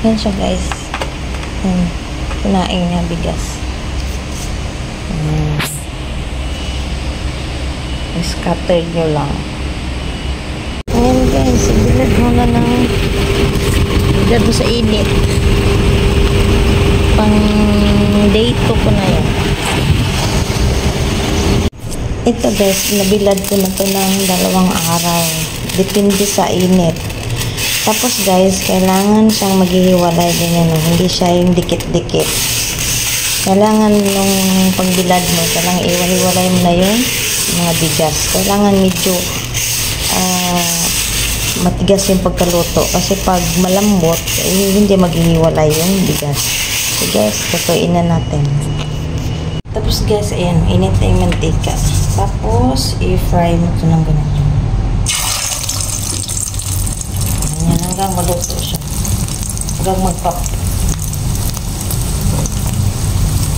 Yan siya guys. Kunain niya bigas. Scattered nyo lang. Ayan guys, bilad mo na ng bilad mo sa init. Pang day 2 ko na yan. Ito guys, nabilad ko na to ng 2 araw. Depende sa init. Tapos guys, kailangan siyang maghihiwalay ganyan, no? Hindi siya yung dikit-dikit. Kailangan nung pagbilad mo, kailangan iwalay-walay mo na yung mga bigas. Kailangan medyo matigas yung pagkaluto. Kasi pag malambot, hindi maghihiwalay yung bigas. So guys, tutuin na natin. Tapos guys, ayan, init na yung mantika. Tapos, i-fry mo ito ng ganito. Ayan, hanggang maluto siya. Hanggang mag-pop.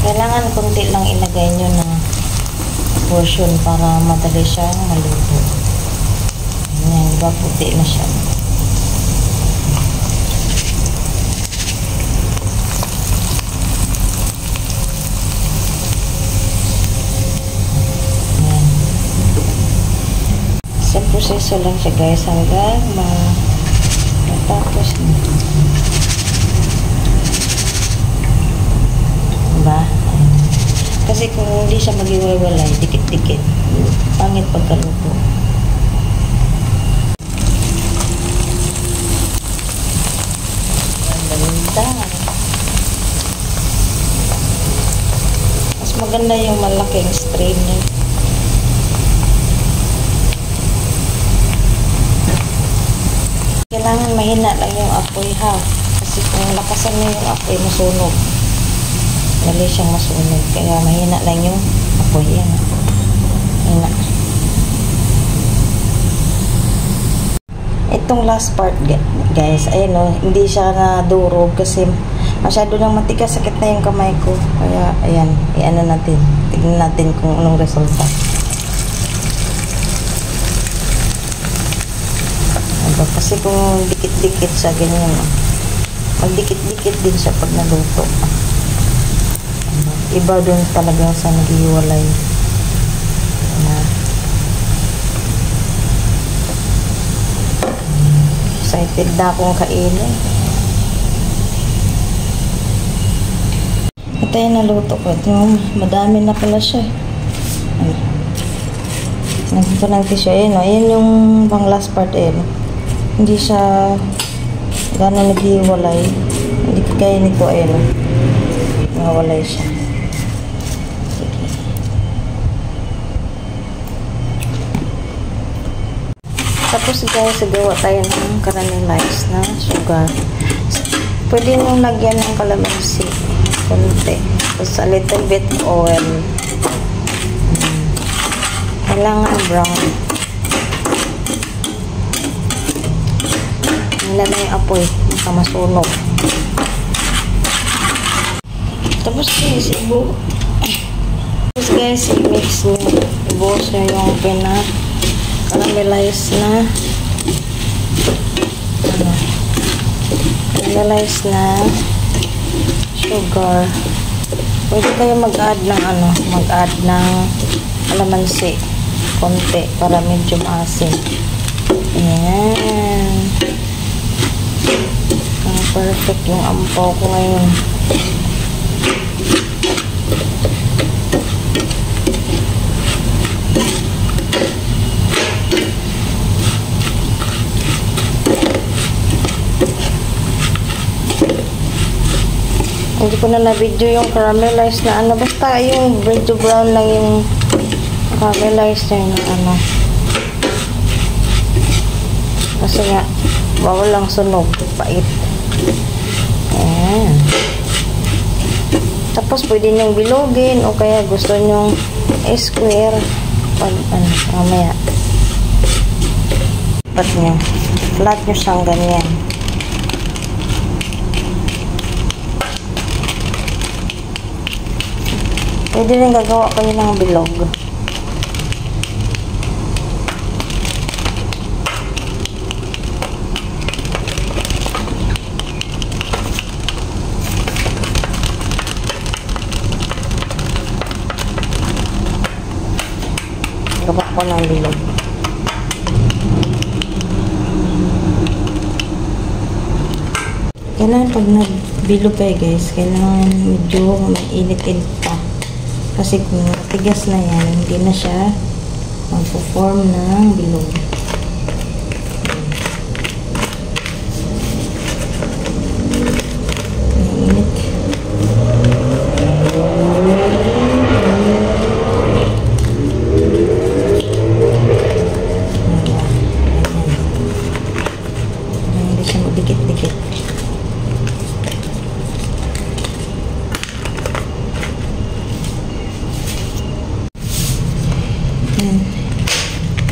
Kailangan konti lang ilagay nyo na portion para madali siyang maluto. Ayan, diba puti na siya. Ayan. Sa proseso lang siya guys hanggang matapos na. Diba? Kasi kung hindi siya mag-iwalay, dikit-dikit. Pangit pagkaluto. Ganda. Mas maganda yung malaking strainer. Kailangan mahina lang yung apoy ha. Kasi kung lakasan mo yung apoy, masunog. Dali siyang masunog. Kaya mahina lang yung apoy. Yan. Mahina. Itong last part guys, ayun o, hindi siya nadurog kasi masyado lang matigas, sakit na yung kamay ko. Kaya ayan, i-ano natin. Tignan natin kung anong resulta. Diba? Kasi kung dikit-dikit siya, ganyan. Magdikit-dikit din siya pag naluto. Iba dun talagang sa naghihiwalay. Excited na akong kainin. Ito yung naluto ko. Madami na pala siya. Nagpunta ng tissue. Ayan, ayan yung pang last part. Hindi siya gano'n naghihiwalay. Hindi kaya nito. Ayan, nawalay siya. Tapos guys, gawa tayo ng caramelized na sugar. Pwede nyo lagyan ng calamansi. Konti. Tapos a little bit oil. Kailangan brown. Nila na yung apoy. Baka masunog. Tapos guys, i-mix nyo. Ibuhos nyo yung caramelized na sugar. Pwede kayo mag-add ng calamansi konti para medyo maasim. Ayan. Perfect yung ampaw ko ngayon. Hindi ko na na-video yung caramelized na basta yung medyo brown lang yung caramelized na yung kasi nga bawal lang sunog, pait. Ayan. Tapos pwede nyong bilogin o kaya gusto nyong square pag mamaya flat nyo siyang ganyan. Pwede rin gagawa kayo ng bilog. ako ng bilog. Kailangan pag nagbilog kayo guys, kailangan medyo mainit-init pa. Kasi kung matigas na yan, hindi na siya magpo-form ng bilog. Mainit. Hindi siya magdikit-dikit.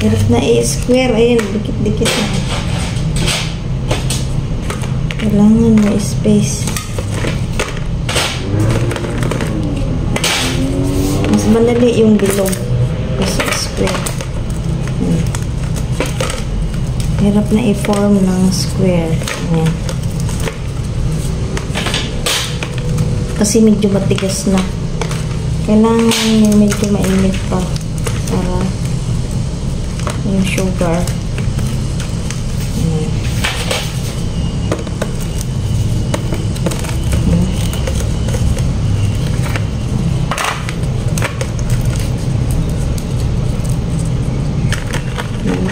Hirap na i-square. Ayan, dikit-dikit na. Kailangan may space. Mas madali yung bilog kasi square. Hirap na i-form ng square. Ayan. Kasi medyo matigas na. Kailangan medyo mainit pa para yung sugar.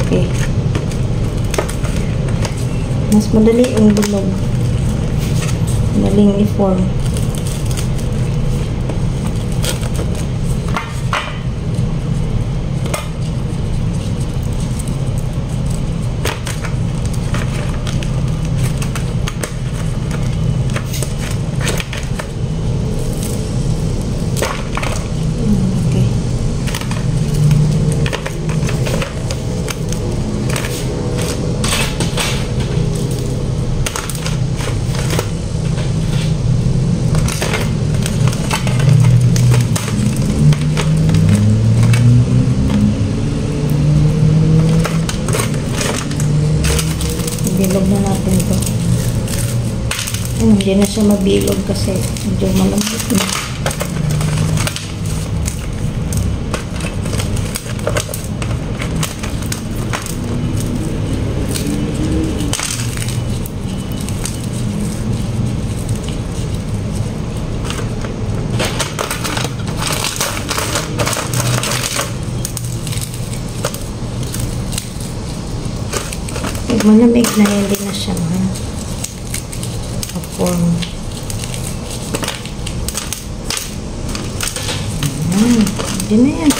Okay. Mas madali yung bilog. Madaling i-form. Bilog na natin ito. Hindi na siya mabilog kasi medyo malambot na. Malamig na, hindi na siya ma-form. Hindi na yan.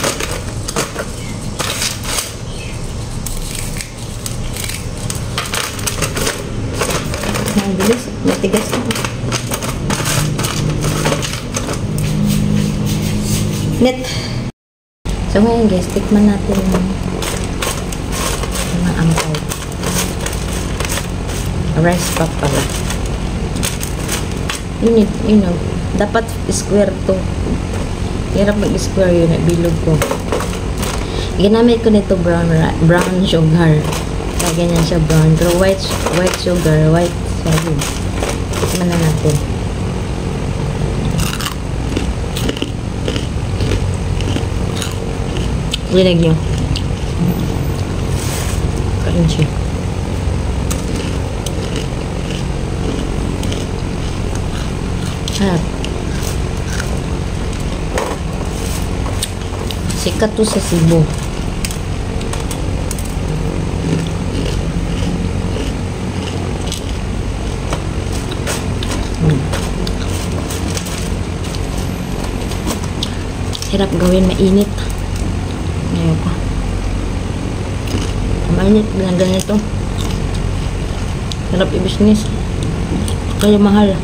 Ang bilis, matigas na. Net. So ngayon guys, tikman natin yung mga angkay. Rice pop pala. You know, dapat square to. Hirap mag-square yun, bilog ko. Ginamit ko nito brown sugar. Kaya ganyan siya brown. Pero white sugar, white sorry. Tikman na natin. Lilag nyo. Crunchy. Sikat to sa Cebu. Hirap gawin mainit. Ngayon pa. Mainit na ganito. Hirap i-business. Kaya mahal.